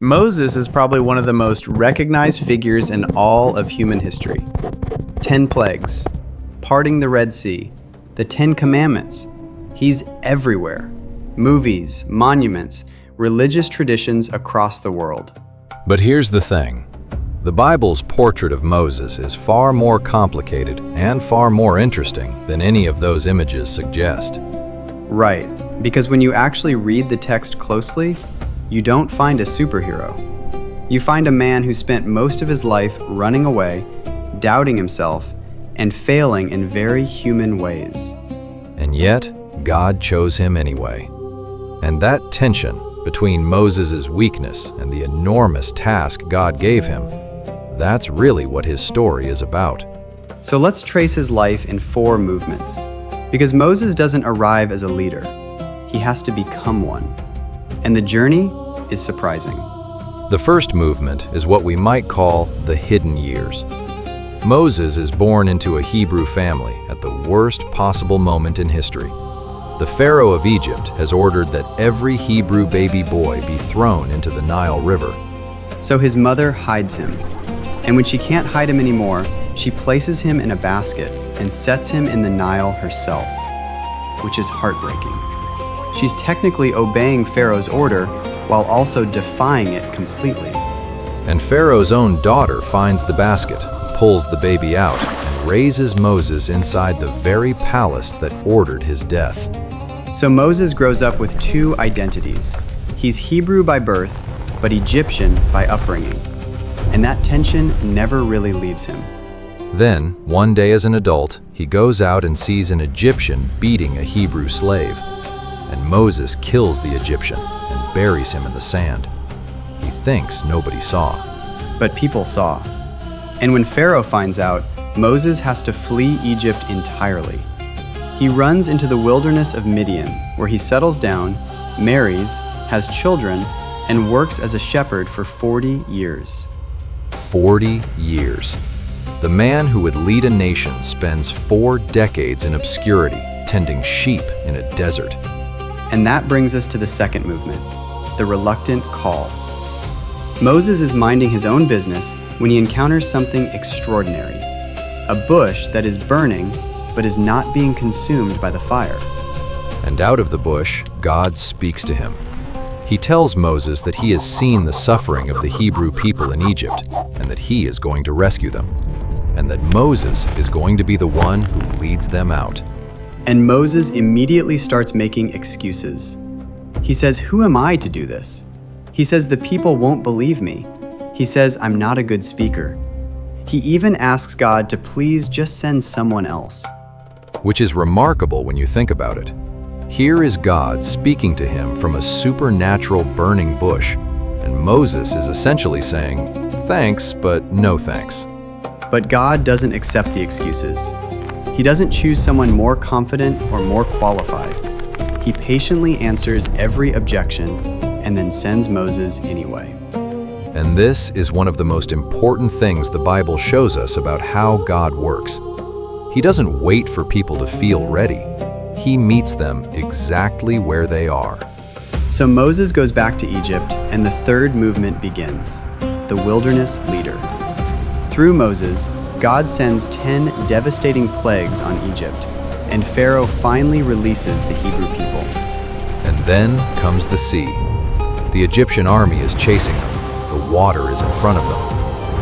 Moses is probably one of the most recognized figures in all of human history. 10 plagues, parting the Red Sea, the 10 Commandments. He's everywhere. Movies, monuments, religious traditions across the world. But here's the thing. The Bible's portrait of Moses is far more complicated and far more interesting than any of those images suggest. Right, because when you actually read the text closely, you don't find a superhero. You find a man who spent most of his life running away, doubting himself, and failing in very human ways. And yet, God chose him anyway. And that tension between Moses' weakness and the enormous task God gave him, that's really what his story is about. So let's trace his life in 4 movements. Because Moses doesn't arrive as a leader, he has to become one. And the journey is surprising. The first movement is what we might call the hidden years. Moses is born into a Hebrew family at the worst possible moment in history. The Pharaoh of Egypt has ordered that every Hebrew baby boy be thrown into the Nile River. So his mother hides him. And when she can't hide him anymore, she places him in a basket and sets him in the Nile herself, which is heartbreaking. She's technically obeying Pharaoh's order while also defying it completely. And Pharaoh's own daughter finds the basket, pulls the baby out, and raises Moses inside the very palace that ordered his death. So Moses grows up with 2 identities. He's Hebrew by birth, but Egyptian by upbringing. And that tension never really leaves him. Then, one day as an adult, he goes out and sees an Egyptian beating a Hebrew slave. And Moses kills the Egyptian and buries him in the sand. He thinks nobody saw. But people saw. And when Pharaoh finds out, Moses has to flee Egypt entirely. He runs into the wilderness of Midian, where he settles down, marries, has children, and works as a shepherd for 40 years. 40 years. The man who would lead a nation spends 4 decades in obscurity, tending sheep in a desert. And that brings us to the second movement, the reluctant call. Moses is minding his own business when he encounters something extraordinary, a bush that is burning but is not being consumed by the fire. And out of the bush, God speaks to him. He tells Moses that he has seen the suffering of the Hebrew people in Egypt and that he is going to rescue them, and that Moses is going to be the one who leads them out. And Moses immediately starts making excuses. He says, "Who am I to do this?" He says, "The people won't believe me." He says, "I'm not a good speaker." He even asks God to please just send someone else. Which is remarkable when you think about it. Here is God speaking to him from a supernatural burning bush, and Moses is essentially saying, "Thanks, but no thanks." But God doesn't accept the excuses. He doesn't choose someone more confident or more qualified. He patiently answers every objection and then sends Moses anyway. And this is one of the most important things the Bible shows us about how God works. He doesn't wait for people to feel ready. He meets them exactly where they are. So Moses goes back to Egypt, and the third movement begins, the wilderness leader. Through Moses, God sends 10 devastating plagues on Egypt, and Pharaoh finally releases the Hebrew people. And then comes the sea. The Egyptian army is chasing them. The water is in front of them.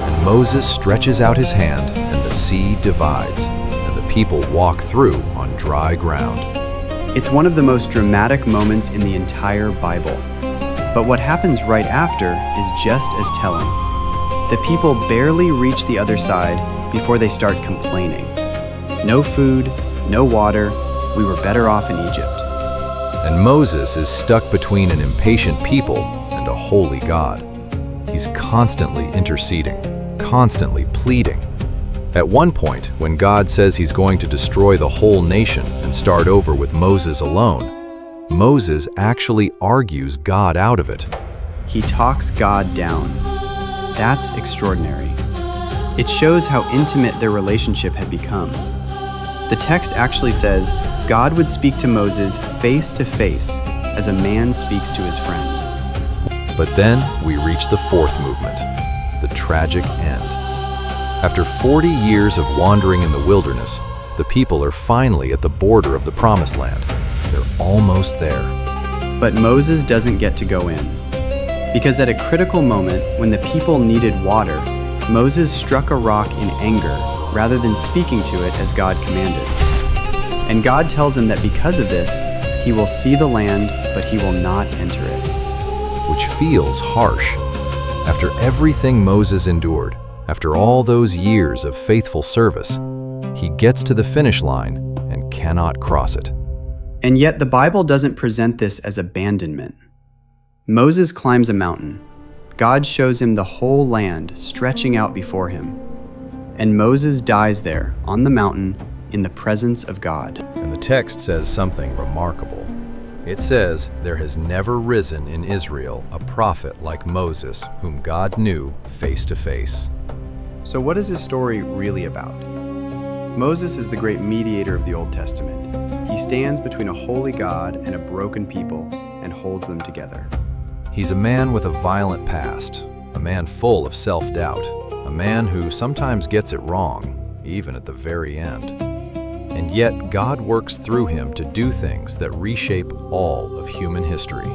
And Moses stretches out his hand, and the sea divides, and the people walk through on dry ground. It's one of the most dramatic moments in the entire Bible. But what happens right after is just as telling. The people barely reach the other side before they start complaining. No food, no water, we were better off in Egypt. And Moses is stuck between an impatient people and a holy God. He's constantly interceding, constantly pleading. At one point, when God says he's going to destroy the whole nation and start over with Moses alone, Moses actually argues God out of it. He talks God down. That's extraordinary. It shows how intimate their relationship had become. The text actually says God would speak to Moses face to face as a man speaks to his friend. But then we reach the fourth movement, the tragic end. After 40 years of wandering in the wilderness, the people are finally at the border of the Promised Land. They're almost there. But Moses doesn't get to go in. Because at a critical moment, when the people needed water, Moses struck a rock in anger rather than speaking to it as God commanded. And God tells him that because of this, he will see the land, but he will not enter it. Which feels harsh. After everything Moses endured, after all those years of faithful service, he gets to the finish line and cannot cross it. And yet the Bible doesn't present this as abandonment. Moses climbs a mountain. God shows him the whole land stretching out before him. And Moses dies there on the mountain in the presence of God. And the text says something remarkable. It says, "There has never risen in Israel a prophet like Moses, whom God knew face to face." So what is his story really about? Moses is the great mediator of the Old Testament. He stands between a holy God and a broken people and holds them together. He's a man with a violent past, a man full of self-doubt, a man who sometimes gets it wrong, even at the very end. And yet God works through him to do things that reshape all of human history.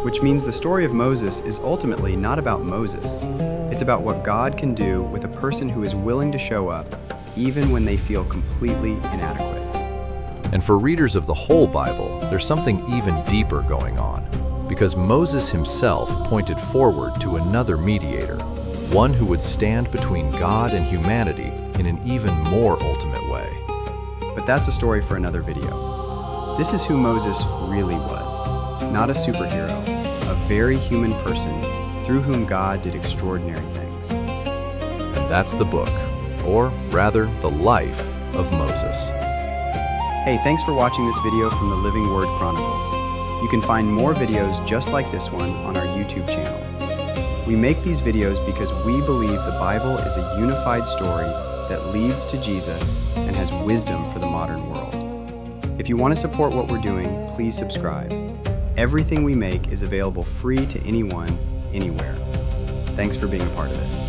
Which means the story of Moses is ultimately not about Moses. It's about what God can do with a person who is willing to show up, even when they feel completely inadequate. And for readers of the whole Bible, there's something even deeper going on, because Moses himself pointed forward to another mediator, one who would stand between God and humanity in an even more ultimate way. But that's a story for another video. This is who Moses really was, not a superhero, a very human person through whom God did extraordinary things. And that's the book, or rather, the life of Moses. Hey, thanks for watching this video from the Living Word Chronicles. You can find more videos just like this one on our YouTube channel. We make these videos because we believe the Bible is a unified story that leads to Jesus and has wisdom for the modern world. If you want to support what we're doing, please subscribe. Everything we make is available free to anyone, anywhere. Thanks for being a part of this.